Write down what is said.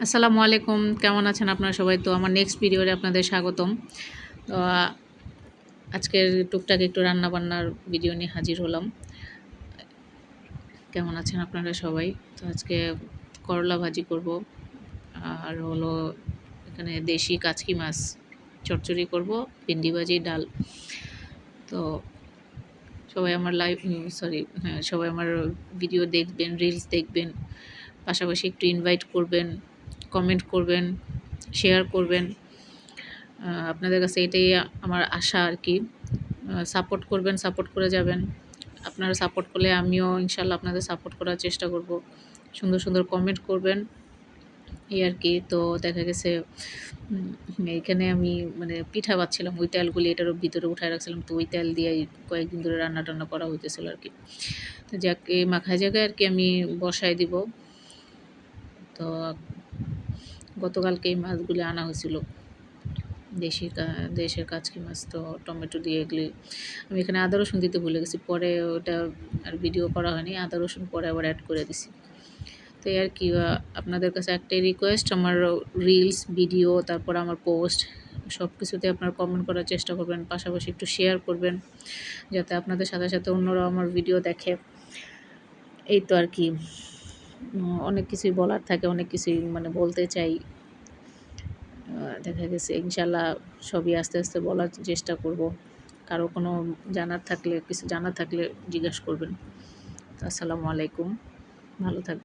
আসসালামু আলাইকুম, কেমন আছেন আপনারা সবাই? তো আমার নেক্সট ভিডিওতে আপনাদের স্বাগতম। তো আজকের টুকটাক একটু রান্নাবান্নার ভিডিও নিয়ে হাজির হলাম। কেমন আছেন আপনারা সবাই? তো আজকে করলা ভাজি করব, আর হলো এখানে দেশি কাচকি মাছ চচ্চড়ি করব, ভেন্ডি ভাজি, ডাল। তো সবাই আমার সবাই আমার ভিডিও দেখবেন, রিলস দেখবেন, পাশাপাশি একটু ইনভাইট করবেন, কমেন্ট করবেন, শেয়ার করবেন। আপনাদের কাছে এটাই আমার আশা আর কি। সাপোর্ট করবেন, সাপোর্ট করে যাবেন। আপনারা সাপোর্ট করলে আমিও ইনশাল্লাহ আপনাদের সাপোর্ট করার চেষ্টা করব। সুন্দর সুন্দর কমেন্ট করবেন, এই আর কি। তো দেখা গেছে এইখানে আমি মানে পিঠা বাচ্ছিলাম, ওই তেলগুলি এটার ভিতরে উঠায় রাখছিলাম, তো ওই তেল দিয়ে কয়েকদিন ধরে রান্না টান্না করা হইতেছিল আর কি। তো যাক, এই মাখায় জায়গায় আর কি আমি বসায় দিব। তো গতকালকে এই মাছগুলি আনা হয়েছিল, দেশের কাচকি মাছ। তো টমেটো দিয়ে এগুলি আমি এখানে আদা রসুন দিতে ভুলে গেছি, পরে ওটা আর ভিডিও করা হয়নি। আদা রসুন পরে আবার অ্যাড করে দিছি। তো আর কি, আপনাদের কাছে একটাই রিকোয়েস্ট, আমার রিলস ভিডিও, তারপর আমার পোস্ট, সব কিছুতে আপনারা কমেন্ট করার চেষ্টা করবেন, পাশাপাশি একটু শেয়ার করবেন, যাতে আপনাদের সাথে সাথে অন্যরাও আমার ভিডিও দেখে। এই তো আর কি। অনেক কিছুই বলার থাকে, অনেক কিছুই মানে বলতে চাই। দেখা গেছে ইনশাল্লাহ সবই আস্তে আস্তে বলার চেষ্টা করব। কারো কোনো কিছু জানার থাকলে জিজ্ঞাসা করবেন। আসসালামু আলাইকুম, ভালো থাকবেন।